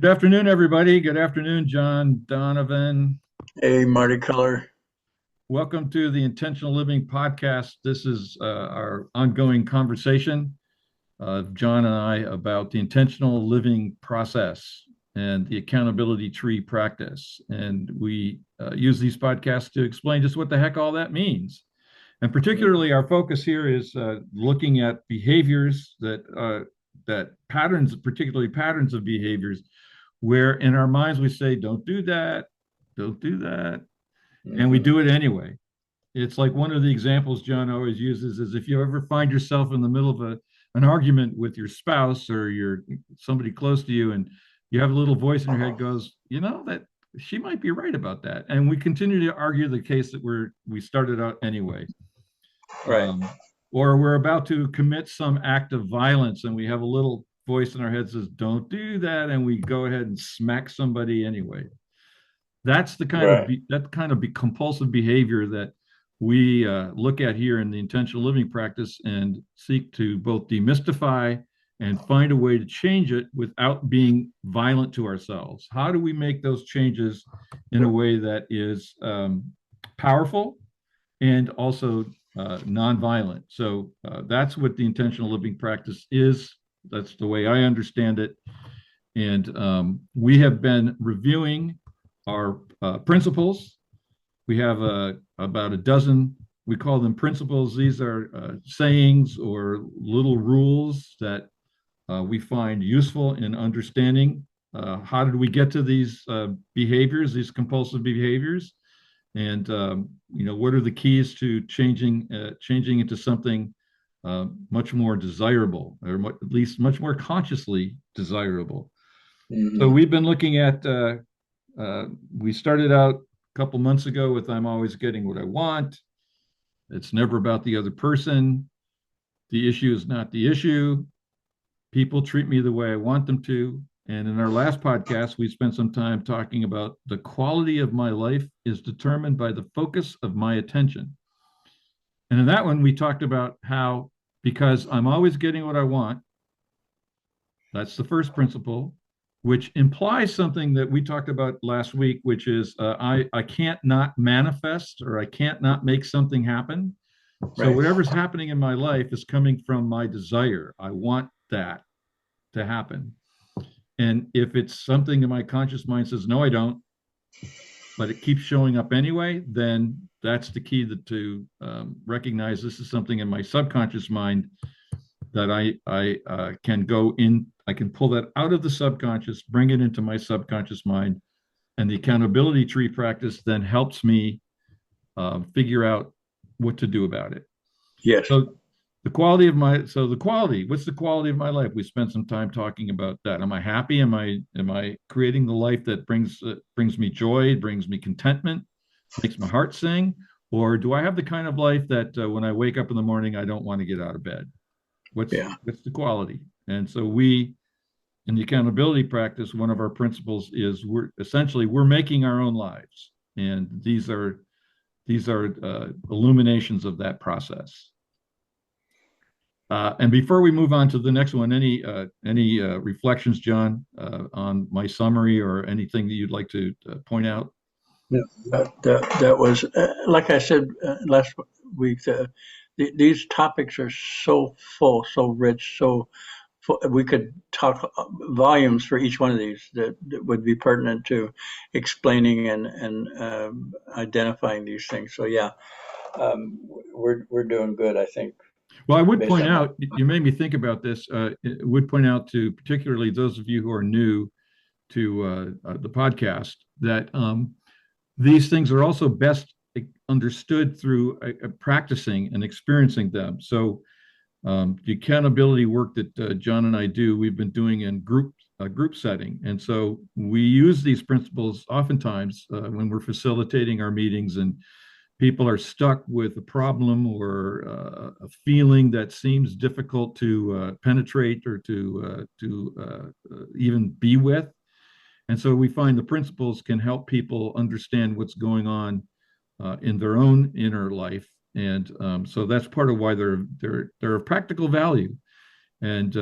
Good afternoon, everybody. Good afternoon, John Donovan. Hey, Marty Color. Welcome to the Intentional Living Podcast. This is our ongoing conversation of John and I about the intentional living process and the accountability tree practice. And we use these podcasts to explain just what the heck all that means. And particularly, our focus here is looking at behaviors that patterns, particularly patterns of behaviors, where in our minds we say, "Don't do that, don't do that," and we Hmm. do it anyway. It's like one of the examples John always uses is if you ever find yourself in the middle of an argument with your spouse or your somebody close to you, and you have a little voice in your head goes, that she might be right about that, and we continue to argue the case that we started out anyway. Right. Or we're about to commit some act of violence and we have a little voice in our head says, "Don't do that," and we go ahead and smack somebody anyway. That's the kind of Right. compulsive behavior that we look at here in the intentional living practice and seek to both demystify and find a way to change it without being violent to ourselves. How do we make those changes in a way that is powerful and also nonviolent? So that's what the intentional living practice is. That's the way I understand it. And we have been reviewing our principles. We have about a dozen, we call them principles. These are sayings or little rules that we find useful in understanding how did we get to these behaviors, these compulsive behaviors, and what are the keys to changing into something much more desirable, or at least much more consciously desirable. So Hmm. we've been looking at we started out a couple months ago with "I'm always getting what I want." It's never about the other person. The issue is not the issue. People treat me the way I want them to. And in our last podcast, we spent some time talking about the quality of my life is determined by the focus of my attention. And in that one, we talked about how, because I'm always getting what I want, that's the first principle, which implies something that we talked about last week, which is I can't not manifest, or I can't not make something happen. So Right. whatever's happening in my life is coming from my desire. I want that to happen. And if it's something in my conscious mind says, "No, I don't," but it keeps showing up anyway, then that's the key to recognize this is something in my subconscious mind that I can go in. I can pull that out of the subconscious, bring it into my subconscious mind, and the accountability tree practice then helps me figure out what to do about it. Yes. So what's the quality of my life? We spent some time talking about that. Am I happy? Am I creating the life that brings me joy, brings me contentment, makes my heart sing? Or do I have the kind of life that when I wake up in the morning, I don't want to get out of bed? Yeah. What's the quality? And so we, in the accountability practice, one of our principles is we're making our own lives, and these are illuminations of that process. And before we move on to the next one, any reflections, John, on my summary or anything that you'd like to point out? Yeah. That was, like I said last week, these topics are so full, so rich, so full, we could talk volumes for each one of these that would be pertinent to explaining and identifying these things. So yeah, we're doing good, I think, Well, I would based point on that. out, you made me think about this. It would point out to particularly those of you who are new to the podcast that these things are also best understood through practicing and experiencing them. So the accountability work that John and I do, we've been doing in group setting, and so we use these principles oftentimes when we're facilitating our meetings, and people are stuck with a problem or a feeling that seems difficult to penetrate or to even be with. And so we find the principles can help people understand what's going on in their own inner life, and so that's part of why they're of practical value. And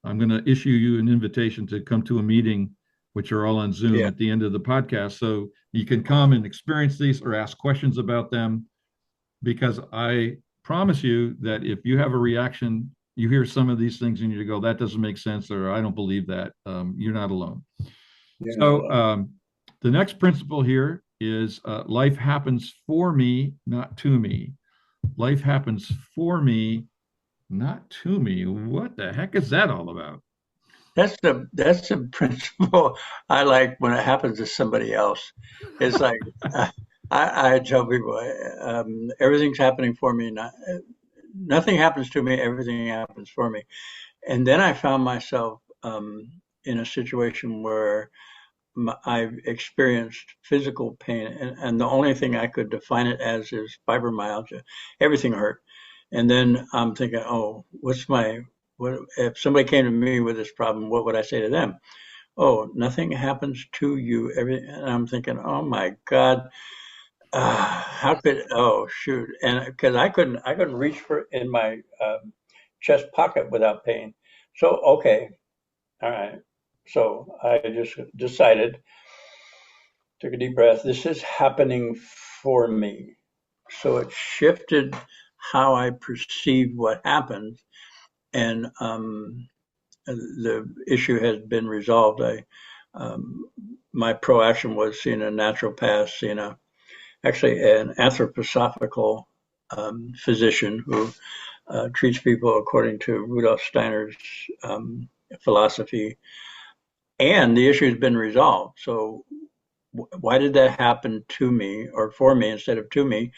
I'm going to issue you an invitation to come to a meeting, which are all on Zoom Yeah. at the end of the podcast. So you can come and experience these or ask questions about them, because I promise you that if you have a reaction, you hear some of these things and you go, that doesn't make sense, or I don't believe that, you're not alone. You're not So alone. the next principle here is life happens for me, not to me. Life happens for me, not to me. What the heck is that all about? That's the principle I like when it happens to somebody else. It's like I tell people everything's happening for me. Nothing happens to me. Everything happens for me. And then I found myself in a situation where I've experienced physical pain, and the only thing I could define it as is fibromyalgia. Everything hurt. And then I'm thinking, oh, what if somebody came to me with this problem, what would I say to them? Oh, nothing happens to you. And I'm thinking, oh my God, oh shoot. And because I couldn't reach for in my chest pocket without pain. So, okay, all right. So I just decided, took a deep breath. This is happening for me. So it shifted how I perceive what happened, and the issue has been resolved. My proaction was seeing a naturopath, actually an anthroposophical physician who treats people according to Rudolf Steiner's philosophy, and the issue has been resolved. So why did that happen to me or for me instead of to me?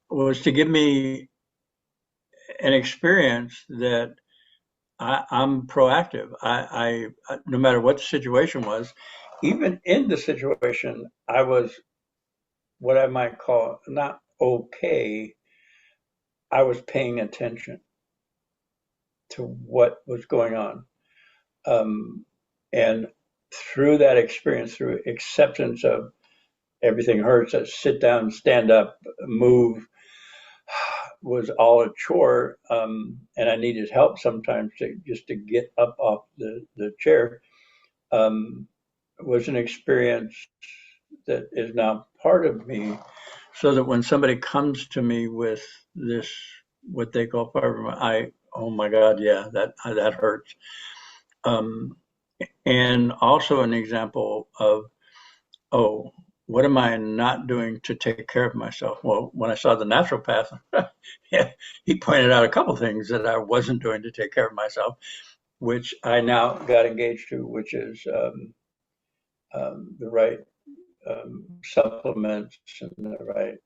Was to give me an experience that I'm proactive. No matter what the situation was, even in the situation, I was what I might call not okay. I was paying attention to what was going on. And through that experience, through acceptance of everything hurts, sit down, stand up, move, was all a chore, and I needed help sometimes to get up off the chair. Was an experience that is now part of me, so that when somebody comes to me with this, what they call fibromyalgia, oh my God, yeah, that hurts. Um, and also an example of, oh, what am I not doing to take care of myself? Well, when I saw the naturopath, yeah, he pointed out a couple things that I wasn't doing to take care of myself, which I now got engaged to, which is the right supplements and the right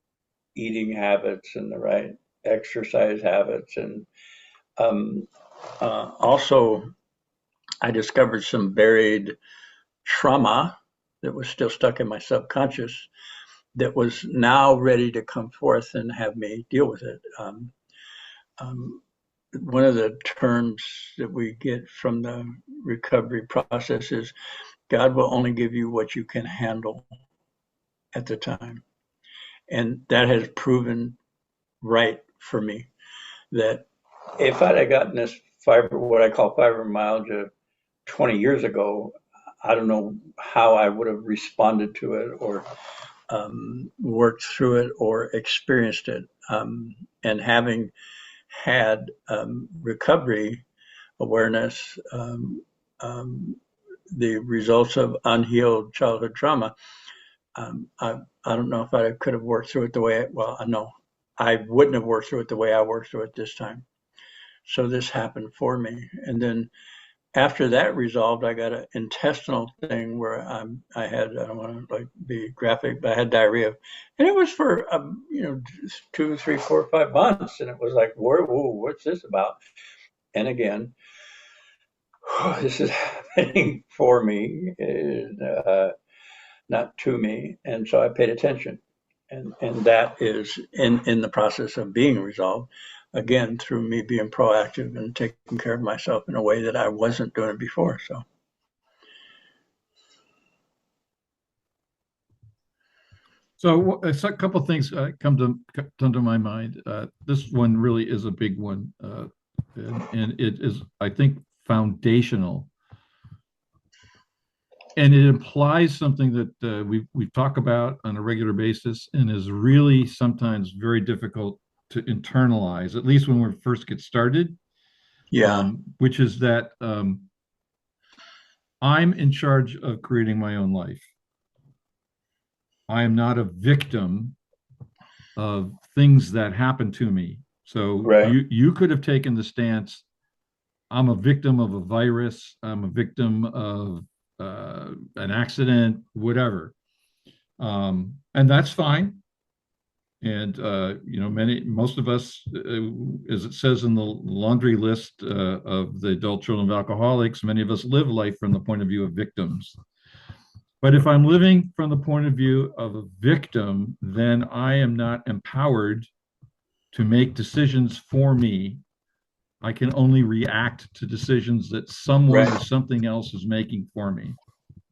eating habits and the right exercise habits. And um, also, I discovered some buried trauma that was still stuck in my subconscious that was now ready to come forth and have me deal with it. Um, One of the terms that we get from the recovery process is God will only give you what you can handle at the time. And that has proven right for me, that if I'd have gotten this what I call fibromyalgia 20 years ago, I don't know how I would have responded to it or worked through it or experienced it. And having had recovery awareness, the results of unhealed childhood trauma, I don't know if I could have worked through it the way, well, I know I wouldn't have worked through it the way I worked through it this time. So this happened for me. And then after that resolved, I got an intestinal thing where I had, I don't want to like be graphic, but I had diarrhea, and it was for 2, 3, 4, 5 months, and it was like, whoa, what's this about? And again, this is happening for me, not to me, and so I paid attention, and that is in the process of being resolved. Again, through me being proactive and taking care of myself in a way that I wasn't doing before. So. So a couple of things come to my mind. This one really is a big one, and it is, I think, foundational. And it implies something that we talk about on a regular basis and is really sometimes very difficult to internalize, at least when we first get started, Yeah. which is that I'm in charge of creating my own life. I am not a victim of things that happen to me. So Right. you could have taken the stance, I'm a victim of a virus, I'm a victim of an accident, whatever. And that's fine. And most of us, as it says in the laundry list of the adult children of alcoholics, many of us live life from the point of view of victims. But if I'm living from the point of view of a victim, then I am not empowered to make decisions for me. I can only react to decisions that someone or something else is making for me.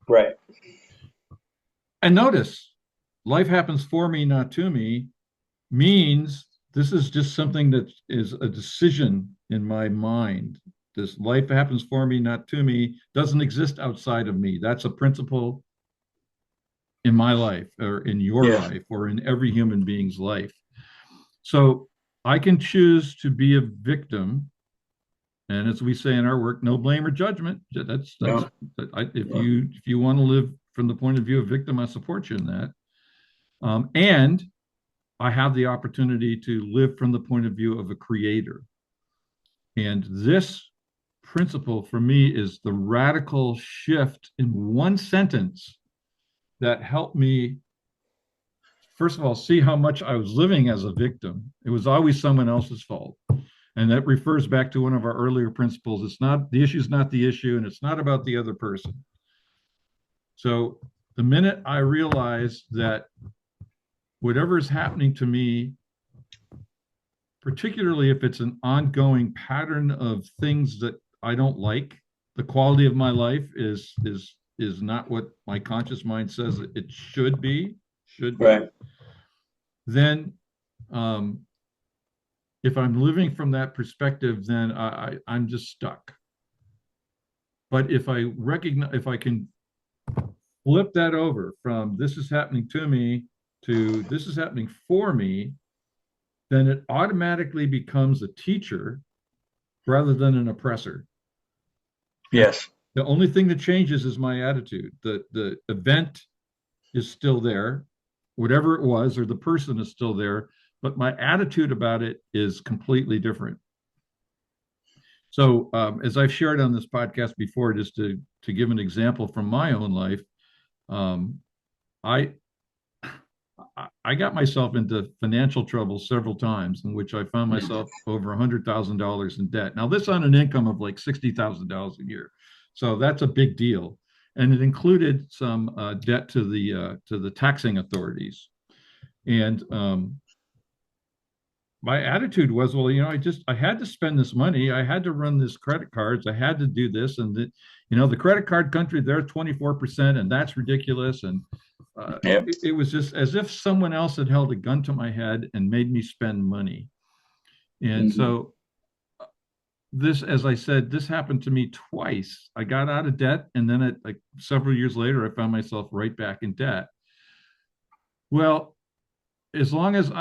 Right. And notice, life happens for me, not to me, means this is just something that is a decision in my mind. This life happens for me, not to me, doesn't exist outside of me. That's a principle in my life or in your life or in every human being's life. So I can choose to be a victim. And as we say in our work, no blame or judgment. If you want to live from the point of view of victim, I support you in that. And I have the opportunity to live from the point of view of a creator. And this principle for me is the radical shift in one sentence that helped me, first of all, see how much I was living as a victim. It was always someone else's fault. And that refers back to one of our earlier principles. It's not, the issue is not the issue, and it's not about the other person. So the minute I realized that whatever is happening to me, particularly if it's an ongoing pattern of things that I don't like, the quality of my life is not what my conscious mind says it should be, Right. then if I'm living from that perspective, then I'm just stuck. But if I can flip that over from this is happening to me to this is happening for me, then it automatically becomes a teacher rather than an oppressor. Yes. The only thing that changes is my attitude. The event is still there, whatever it was, or the person is still there, but my attitude about it is completely different. So as I've shared on this podcast before, just to give an example from my own life, I got myself into financial trouble several times in which I found myself over $100,000 in debt. Now, this on an income of like $60,000 a year. So that's a big deal. And it included some debt to the taxing authorities. And my attitude was, well, I had to spend this money. I had to run this credit cards. I had to do this. And, the credit card country, they're 24%, and that's ridiculous. And it was just as if someone else had held a gun to my head and made me spend money. And so this, as I said, this happened to me twice. I got out of debt, and then several years later, I found myself right back in debt. Well, as long as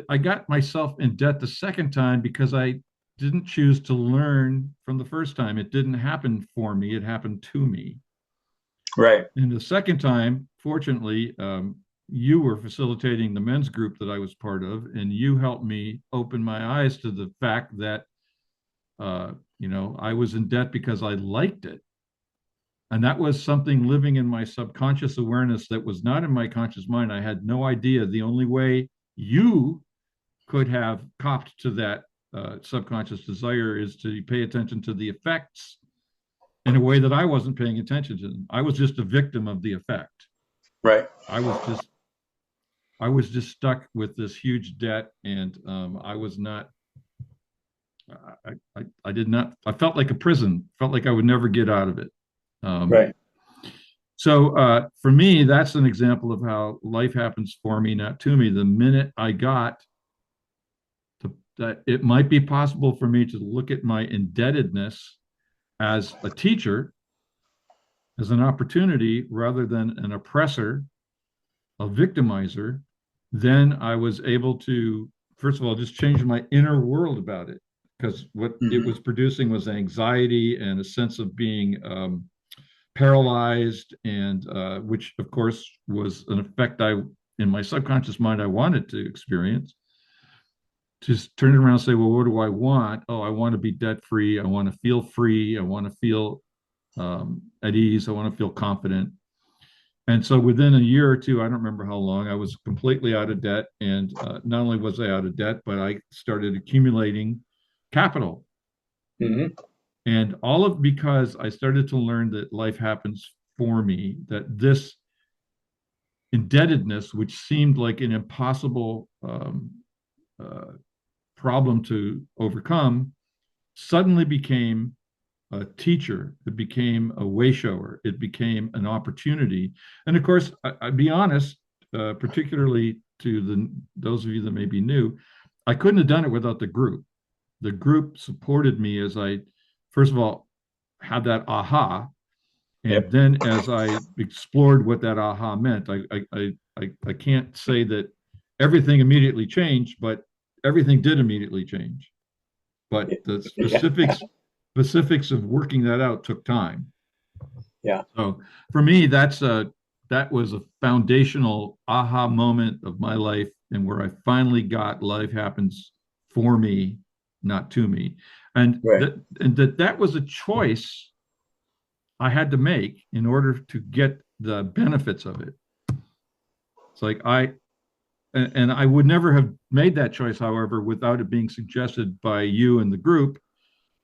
I got myself in debt the second time because I didn't choose to learn from the first time. It didn't happen for me. It happened to me. Right. And the second time, fortunately, you were facilitating the men's group that I was part of, and you helped me open my eyes to the fact that, I was in debt because I liked it. And that was something living in my subconscious awareness that was not in my conscious mind. I had no idea. The only way you could have copped to that subconscious desire is to pay attention to the effects in a way that I wasn't paying attention to them. I was just a victim of the effect. Right. I was just stuck with this huge debt, and I was not. I did not. I felt like a prison. Felt like I would never get out of it. Right. So for me, that's an example of how life happens for me, not to me. The minute I got that it might be possible for me to look at my indebtedness as a teacher, as an opportunity rather than an oppressor, a victimizer, then I was able to, first of all, just change my inner world about it. Because what it was producing was anxiety and a sense of being paralyzed, and which, of course, was an effect in my subconscious mind, I wanted to experience. Just turn it around and say, well, what do I want? Oh, I want to be debt free. I want to feel free. I want to feel at ease. I want to feel confident. And so within a year or two, I don't remember how long, I was completely out of debt. And not only was I out of debt, but I started accumulating capital. Mm-hmm. And all of because I started to learn that life happens for me, that this indebtedness, which seemed like an impossible problem to overcome, suddenly became a teacher. It became a way shower. It became an opportunity. And of course, I'd be honest, particularly to those of you that may be new, I couldn't have done it without the group. The group supported me as I, first of all, had that aha. And Yep. then as I explored what that aha meant, I can't say that everything immediately changed, but everything did immediately change. But the specifics of working that out took time. Yeah. So for me, that was a foundational aha moment of my life, and where I finally got life happens for me, not to me. And Right. that was a choice I had to make in order to get the benefits of it. It's like and I would never have made that choice, however, without it being suggested by you and the group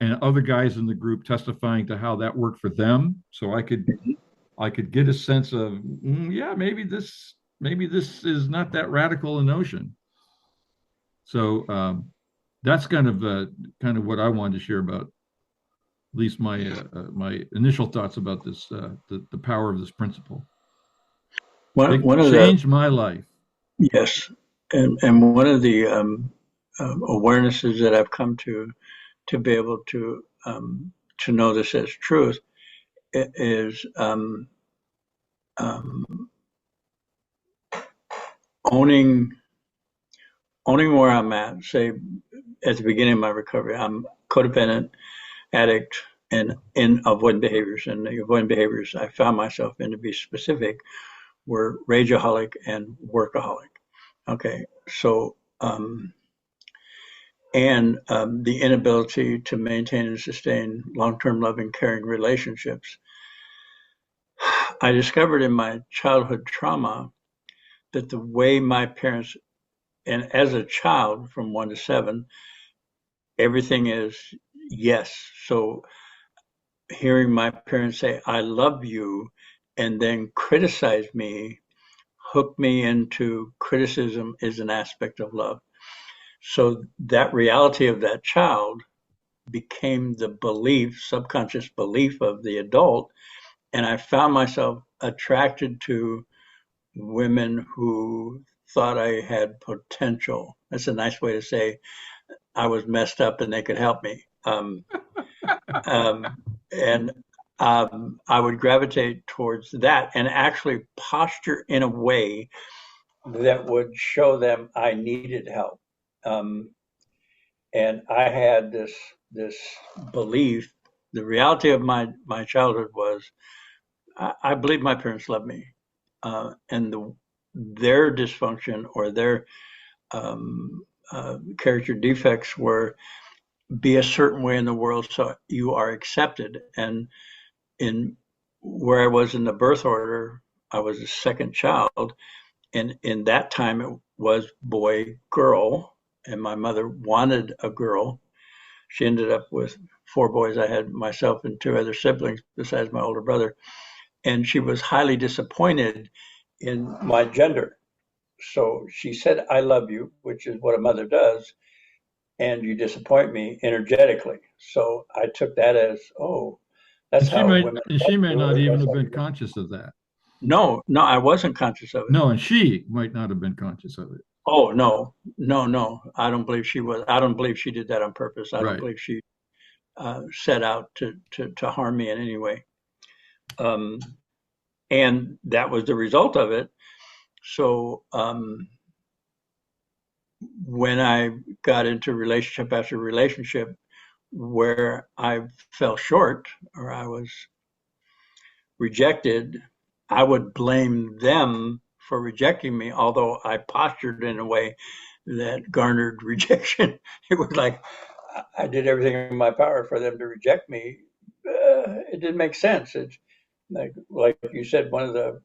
and other guys in the group testifying to how that worked for them. So I could get a sense of, yeah, maybe this is not that radical a notion. So that's kind of what I wanted to share about, at least my initial thoughts about this, the power of this principle. It changed my life. Yes, and one of the awarenesses that I've come to be able to know this as truth is owning where I'm at. Say at the beginning of my recovery, I'm codependent, addict, and in avoidant behaviors. And the avoidant behaviors I found myself in, to be specific, were rageaholic and workaholic. Okay, so the inability to maintain and sustain long-term loving, caring relationships. I discovered in my childhood trauma that the way my parents, and as a child from 1 to 7, everything is yes. So hearing my parents say, I love you, and then criticize me, hook me into criticism is an aspect of love. So that reality of that child became the belief, subconscious belief of the adult. And I found myself attracted to women who thought I had potential. That's a nice way to say I was messed up and they could help me. And I would gravitate towards that and actually posture in a way that would show them I needed help. And I had this belief. The reality of my childhood was I believe my parents loved me, and their dysfunction or their character defects were be a certain way in the world so you are accepted. And in where I was in the birth order, I was the second child, and in that time it was boy, girl, and my mother wanted a girl. She ended up with 4 boys. I had myself and 2 other siblings besides my older brother, and she was highly disappointed in my gender. So she said, I love you, which is what a mother does, and you disappoint me energetically. So I took that as, oh, that's how women. And she may not even have been conscious of that. No, I wasn't conscious of it. No, and she might not have been conscious of it. Oh, no. I don't believe she was. I don't believe she did that on purpose. I don't believe she set out to harm me in any way. And that was the result of it. So when I got into relationship after relationship where I fell short or I was rejected, I would blame them for rejecting me, although I postured in a way that garnered rejection. It was like I did everything in my power for them to reject me. It didn't make sense. It's like you said, one of the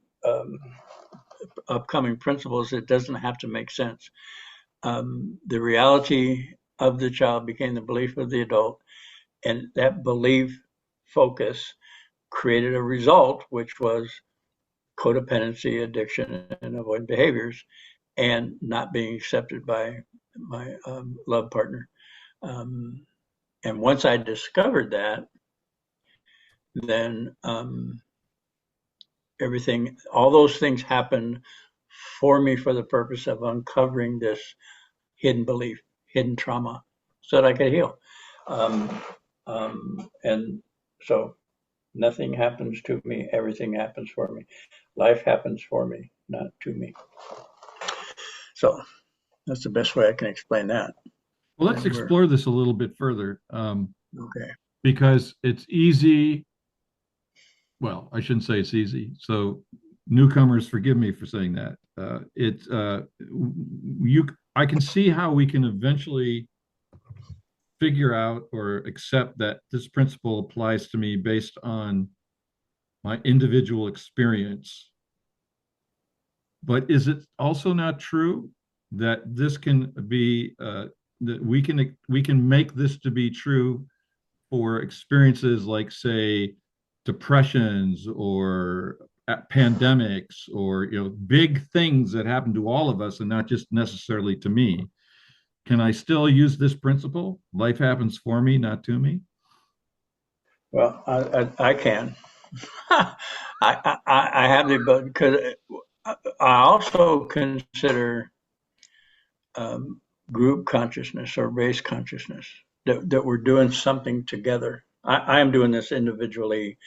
upcoming principles, it doesn't have to make sense. The reality of the child became the belief of the adult, and that belief focus created a result, which was codependency, addiction, and avoidant behaviors, and not being accepted by my love partner. And once I discovered that, then all those things happened for me for the purpose of uncovering this hidden belief, hidden trauma, so that I could heal. And so nothing happens to me, everything happens for me. Life happens for me, not to me. So that's the best way I can explain that. Well, let's explore this a little bit further. Okay. Because it's easy. Well, I shouldn't say it's easy. So newcomers, forgive me for saying that. I can see how we can eventually figure out or accept that this principle applies to me based on my individual experience. But is it also not true that this can be that we can make this to be true for experiences like, say, depressions or pandemics or big things that happen to all of us and not just necessarily to me? Can I still use this principle? Life happens for me, not to me. Well, I can. I have the ability because I also consider group consciousness or race consciousness that we're doing something together. I am doing this individually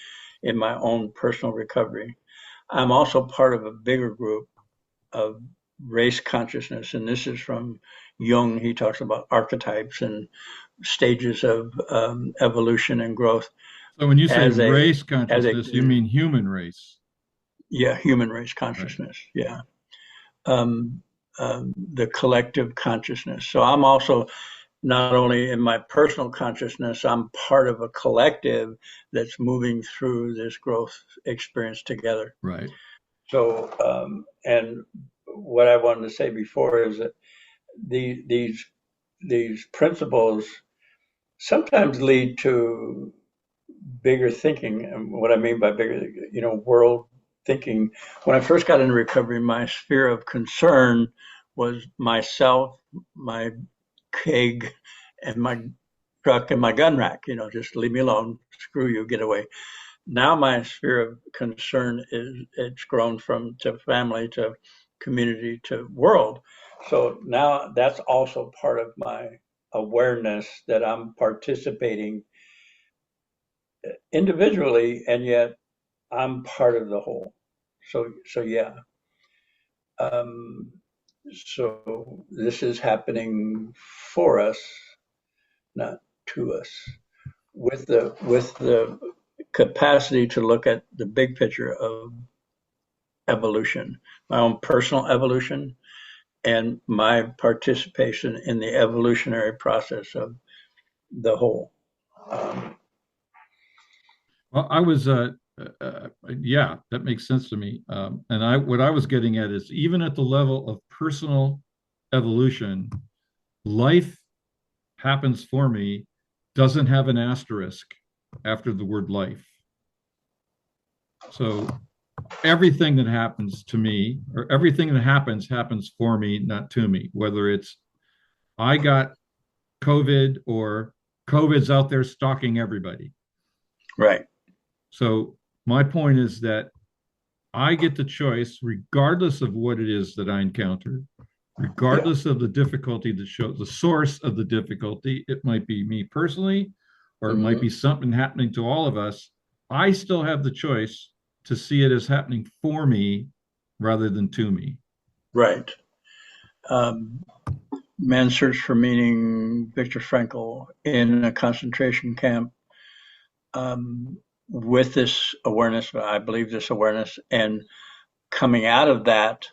in my own personal recovery. I'm also part of a bigger group of race consciousness, and this is from Jung. He talks about archetypes and stages of evolution and growth. So when you say race consciousness, you mean human race? Yeah, human race consciousness. Right. Yeah. The collective consciousness. So I'm also not only in my personal consciousness, I'm part of a collective that's moving through this growth experience together. Right. So, and what I wanted to say before is that these principles sometimes lead to bigger thinking. And what I mean by bigger, world thinking. When I first got into recovery, my sphere of concern was myself, my keg, and my truck and my gun rack. Just leave me alone. Screw you. Get away. Now my sphere of concern it's grown to family, to community, to world. So now that's also part of my awareness that I'm participating individually, and yet I'm part of the whole. So yeah. So this is happening for us, not to us, with the capacity to look at the big picture of evolution, my own personal evolution, and my participation in the evolutionary process of the whole. Well, yeah, that makes sense to me. And what I was getting at is, even at the level of personal evolution, life happens for me doesn't have an asterisk after the word life. So everything that happens to me, or everything that happens for me, not to me, whether it's I got COVID or COVID's out there stalking everybody. Right. So my point is that I get the choice, regardless of what it is that I encounter, regardless of the difficulty that shows the source of the difficulty. It might be me personally, or it might be something happening to all of us, I still have the choice to see it as happening for me rather than to me. Right. Man's Search for Meaning, Viktor Frankl, in a concentration camp, with this awareness, I believe this awareness, and coming out of that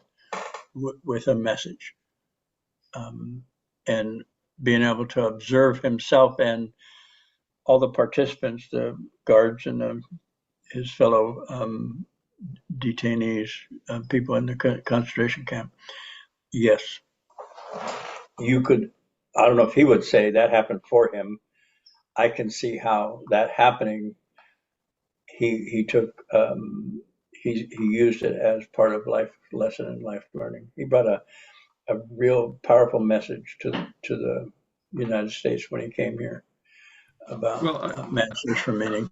with a message, and being able to observe himself and all the participants, the guards and his fellow detainees, people in the concentration camp. Yes. You could, I don't know if he would say that happened for him. I can see how that happening, he took, he used it as part of life lesson and life learning. He brought a real powerful message to the United States when he came here about man's search for meaning.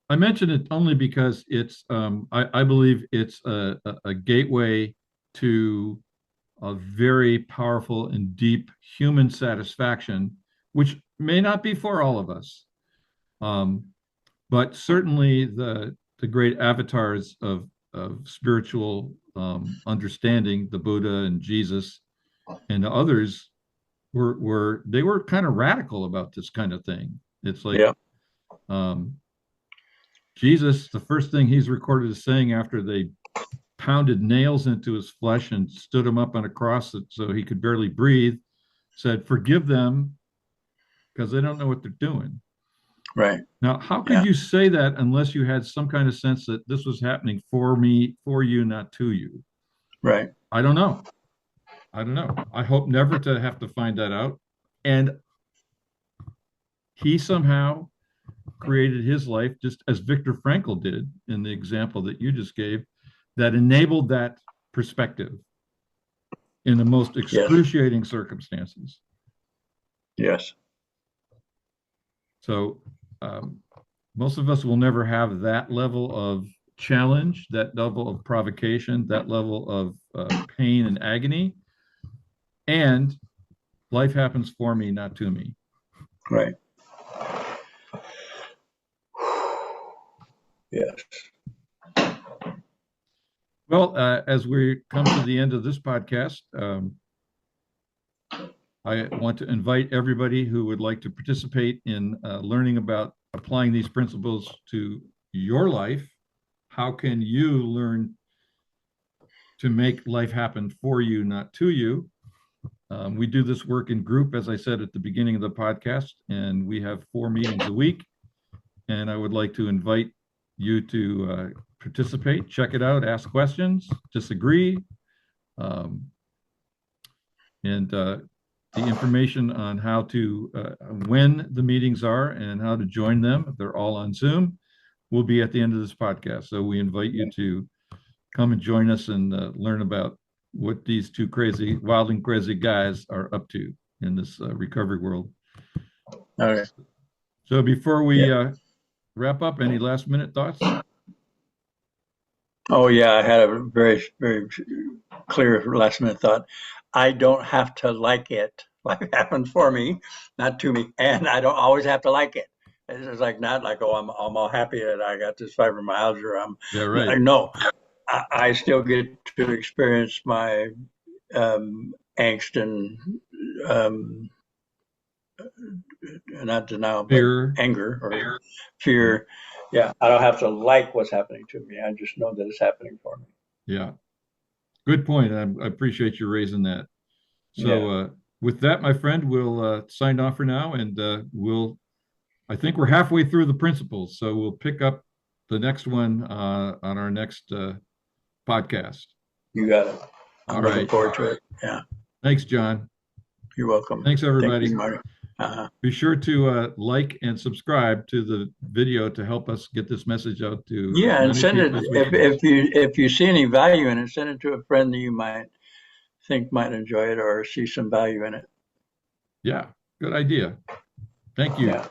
I mention it only because it's, I believe it's a gateway to a very powerful and deep human satisfaction, which may not be for all of us. But certainly the great avatars of spiritual understanding, the Buddha and Jesus and the others, were kind of radical about this kind of thing. It's like, Jesus, the first thing he's recorded as saying after they pounded nails into his flesh and stood him up on a cross so he could barely breathe, said, "Forgive them because they don't know what they're doing." Right. Now, how could you say that unless you had some kind of sense that this was happening for me, for you, not to you? Right. I don't know. I hope never to have to find that out. And he somehow created his life, just as Viktor Frankl did in the example that you just gave, that enabled that perspective in the most excruciating circumstances. Yes. So most of us will never have that level of challenge, that level of provocation, that level of pain and agony. And life happens for me, not to me. Right. Yes. Well, as we come to the end of this podcast, I want to invite everybody who would like to participate in learning about applying these principles to your life. How can you learn to make life happen for you, not to you? We do this work in group, as I said at the beginning of the podcast, and we have 4 meetings a week. And I would like to invite you to participate, check it out, ask questions, disagree. And the information on how to, when the meetings are and how to join them, they're all on Zoom, will be at the end of this podcast. So we invite you to come and join us and learn about what these 2 crazy, wild and crazy guys are up to in this recovery world. All right. So before we wrap up, any last minute thoughts? Oh yeah, I had a very, very clear last minute thought. I don't have to like it. Life happened for me, not to me, and I don't always have to like it. It's like not like, oh, I'm all happy that I got this fibromyalgia. Or like, no, I still get to experience my angst and not denial, but Fear. anger or fear. Yeah, I don't have to like what's happening to me. I just know that it's happening for me. Yeah, good point. I appreciate you raising that. So with that, my friend, we'll sign off for now, and I think we're halfway through the principles, so we'll pick up the next one on our next podcast. You got it. I'm looking forward to it. Yeah. Thanks, John. You're welcome. Thanks, everybody. Thank you, Marty. Be sure to like and subscribe to the video to help us get this message out to and send it if you see any value in it. Send it to a friend that you might think might enjoy it or see some value in it. Yeah, good idea. Thank you. Yeah.